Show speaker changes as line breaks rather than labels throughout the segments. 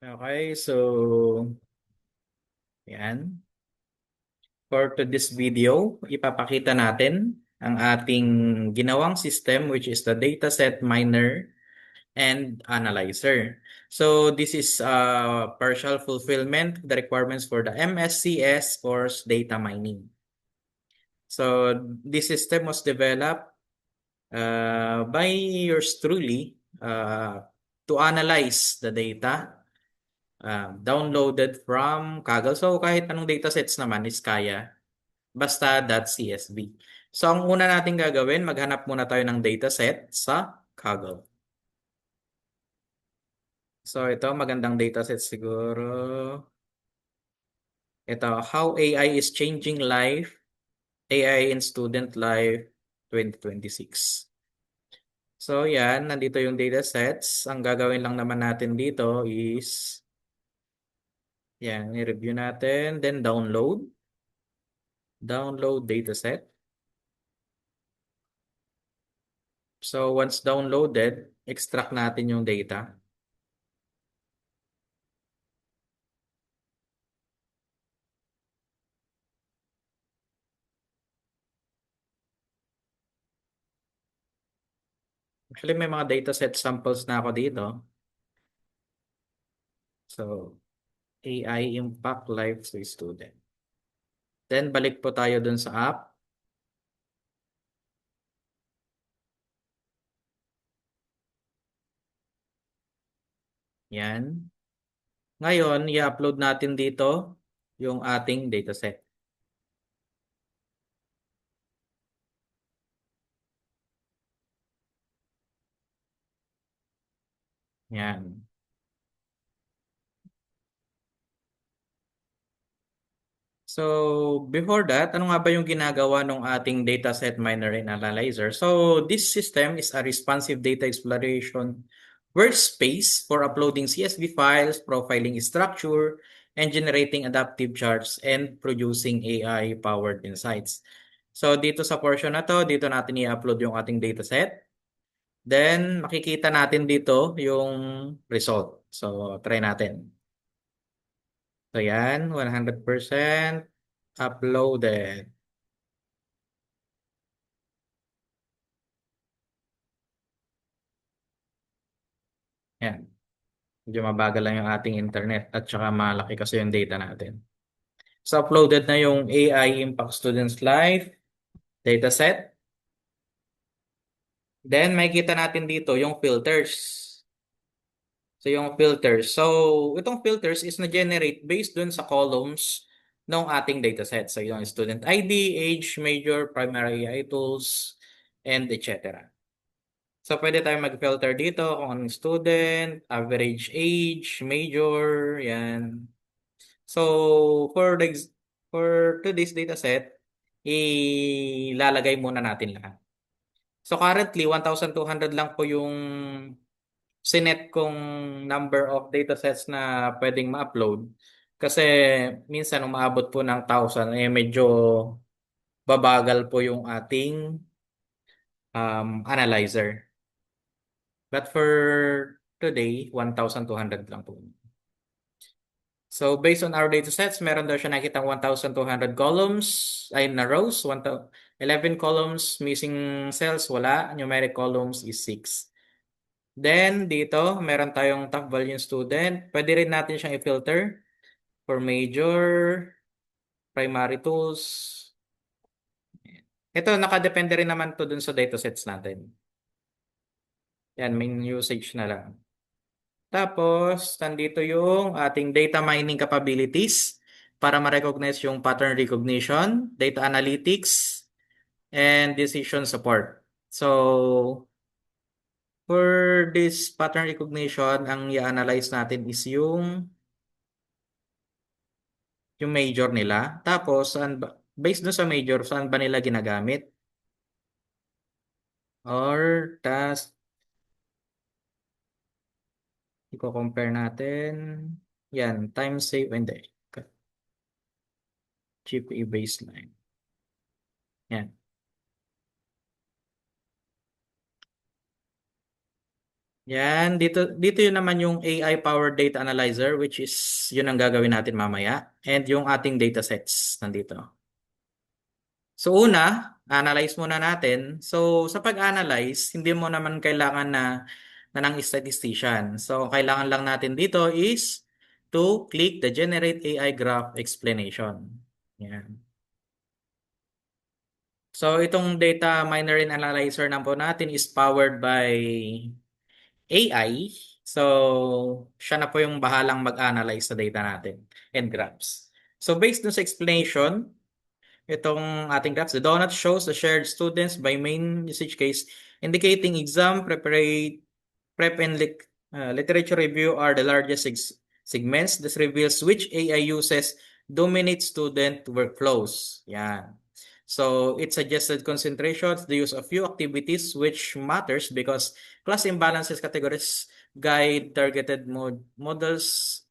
Okay, so yan. For this video, ipapakita natin ang ating ginawang system which is the dataset miner and analyzer. So this is partial fulfillment of the requirements for the MSCS course data mining. So this system was developed by yours truly to analyze the data downloaded from Kaggle. So kahit anong datasets naman is kaya, basta .csv. So ang una natin gagawin, maghanap muna tayo ng dataset sa Kaggle. So ito, magandang dataset siguro. Ito, How AI is Changing Life, AI in Student Life 2026. So yan, nandito yung datasets. Ang gagawin lang naman natin dito is, yan, i-review natin, then download. Download dataset. So once downloaded, extract natin yung data. Actually, may mga dataset samples na ako dito. So, AI impact life sa student. Then, balik po tayo dun sa app. Yan. Ngayon, i-upload natin dito yung ating dataset. Yan. So, before that, ano nga ba yung ginagawa ng ating dataset miner and analyzer? So, this system is a responsive data exploration workspace for uploading CSV files, profiling structure, and generating adaptive charts and producing AI-powered insights. So, dito sa portion na to, dito natin i-upload yung ating dataset. Then, makikita natin dito yung result. So, try natin. So, yan, 100% uploaded. Yan. Medyo mabagal lang yung ating internet at saka malaki kasi yung data natin. So, uploaded na yung AI Impact Students Life dataset. Then, makikita natin dito yung filters. So, yung filters. So, itong filters is na-generate based dun sa columns ng ating dataset. So, yung student ID, age, major, primary AI tools, and etc. So, pwede tayong mag-filter dito kung anong student, average age, major, yan. So, for today's dataset, ilalagay muna natin lahat. So, currently, 1,200 lang po yung sinet kong number of datasets na pwedeng ma-upload. Kasi minsan umaabot po ng 1,000, medyo babagal po yung ating analyzer. But for today, 1,200 lang po. So based on our datasets, meron daw siya nakitang 1,200 columns, ay na rows, 11 columns, missing cells, wala. Numeric columns is 6. Then dito, meron tayong top volume student. Pwede rin natin siyang i-filter for major, primary tools. Ito, nakadepende rin naman to dun sa datasets natin. Yan, main usage na lang. Tapos, nandito yung ating data mining capabilities para ma-recognize yung pattern recognition, data analytics, and decision support. So, for this pattern recognition, ang i-analyze natin is yung major nila. Tapos, based dun sa major, saan ba nila ginagamit? Or task, i-compare natin. Yan, time save, hindi. GPE baseline. Yan. Yan, dito yun naman yung AI-powered data analyzer which is yun ang gagawin natin mamaya. And yung ating datasets nandito. So una, analyze muna natin. So sa pag-analyze, hindi mo naman kailangan na ng statistician. So kailangan lang natin dito is to click the generate AI graph explanation. Yan. So itong data miner and analyzer na po natin is powered by AI. So siya na po yung bahalang mag-analyze sa data natin and graphs. So based dun sa explanation, itong ating graphs, the donut shows the shared students by main usage case indicating exam prep and literature review are the largest segments. This reveals which AI uses dominate student workflows. Yan. So it suggested concentrations, the use of few activities, which matters because class imbalances categories guide targeted models,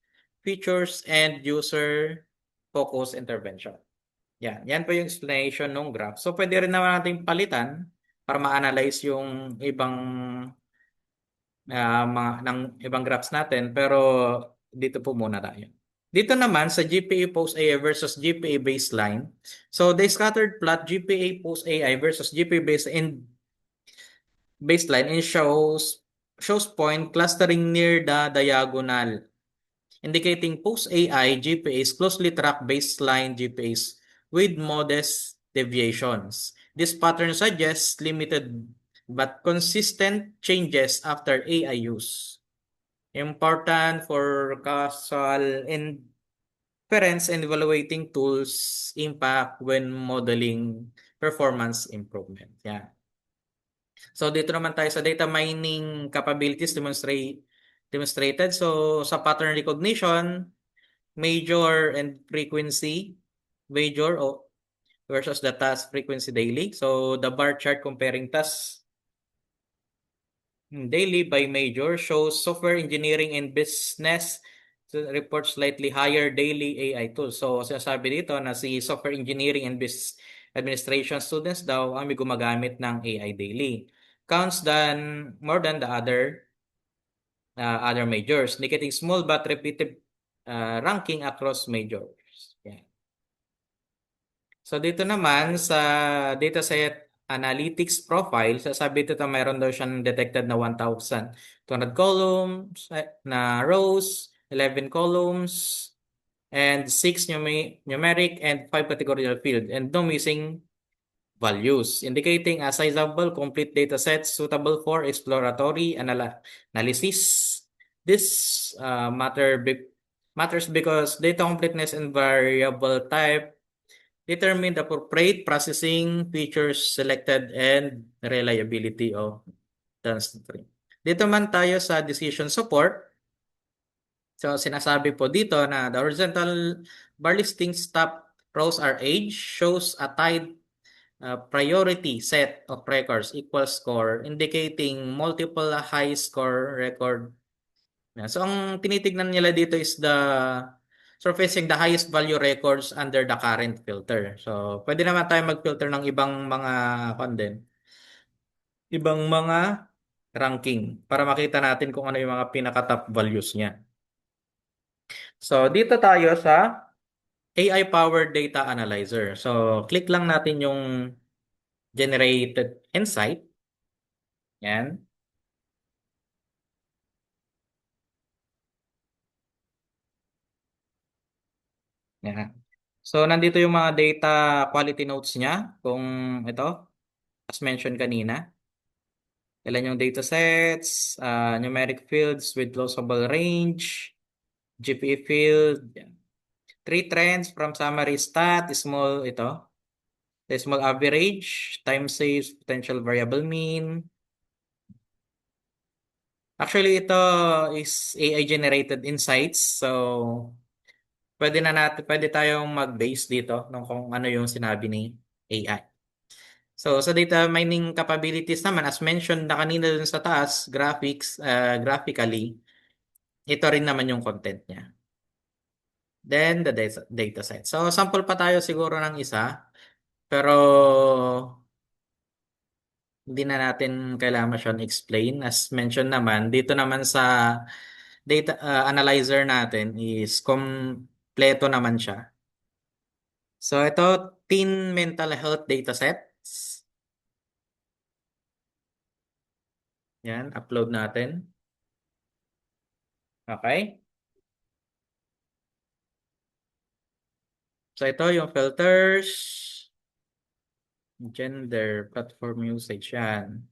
features, and user focus intervention. Yan po yung explanation ng graph. So pwede rin naman nating palitan para ma-analyze yung ibang mga ng ibang graphs natin pero dito po muna tayo. Dito naman sa GPA post AI versus GPA baseline. So the scattered plot GPA post AI versus GPA baseline and shows point clustering near the diagonal, indicating post AI GPAs closely track baseline GPAs with modest deviations. This pattern suggests limited but consistent changes after AI use. Important for causal inference and evaluating tools impact when modeling performance improvement. Yeah. So dito naman tayo sa data mining capabilities demonstrated. So sa pattern recognition, major and frequency, major versus the task frequency daily. So the bar chart comparing tasks daily by major shows software engineering and business report slightly higher daily AI tools. So sinasabi dito na si software engineering and business administration students daw ang may gumagamit ng AI daily. Counts more than the other majors, indicating small but repeated ranking across majors. Yeah. So dito naman sa dataset analytics profile, sasabi dito na mayroon daw siyang detected na 1,200 columns, na rows, 11 columns, and 6 numeric and 5 categorical field, and no missing values, indicating a sizable complete dataset suitable for exploratory analysis. This matters because data completeness and variable type determine the appropriate processing features selected and reliability of the string. Dito man tayo sa decision support. So sinasabi po dito na the horizontal bar listings top rows are age, shows a tied priority set of records equals score, indicating multiple high score record. So ang tinitignan nila dito is the surfacing the highest value records under the current filter. So pwede naman tayo mag-filter ng ibang mga content, ibang mga ranking para makita natin kung ano yung mga pinaka-top values niya. So dito tayo sa AI-powered data analyzer. So click lang natin yung generated insight. Yan. Yan. So, nandito yung mga data quality notes niya. Kung ito, as mentioned kanina. Ilan yung datasets, numeric fields with closable range, GPA field. Yan. Three trends from summary stat, the small average, time saves, potential variable mean. Actually, ito is AI generated insights. So, pwede tayong mag-base dito kung ano yung sinabi ni AI. So, sa data mining capabilities naman, as mentioned na kanina dun sa taas, graphically, ito rin naman yung content niya. Then, the data set. So, sample pa tayo siguro ng isa. Pero, Hindi na natin kailangan masyadong explain. As mentioned naman, dito naman sa data analyzer natin is kompleto naman siya. So ito, teen mental health datasets. Yan, upload natin. Okay. So ito yung filters, gender, platform usage yan.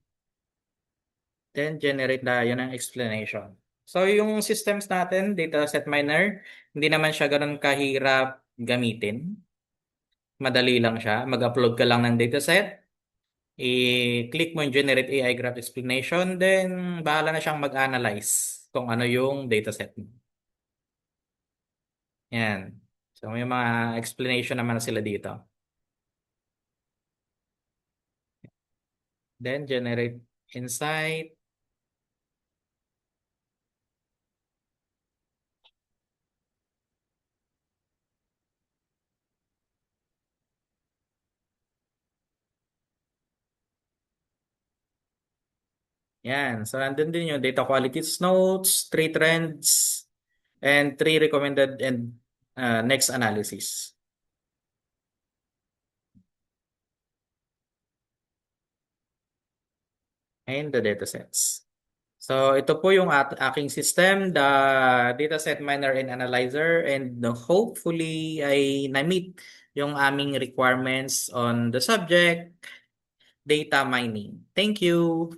Then generate na yun ang explanation. So yung systems natin, dataset miner, hindi naman siya ganun kahirap gamitin. Madali lang siya. Mag-upload ka lang ng dataset, i-click mo yung generate AI graph explanation, then bahala na siyang mag-analyze kung ano yung dataset mo. Yan. So may mga explanation naman sila dito. Then generate insight. Yan. So nandun din yung data quality notes, three trends, and three recommended and next analysis. And the datasets. So ito po yung aking system, the dataset miner and analyzer, and hopefully ay na-meet yung aming requirements on the subject, data mining. Thank you.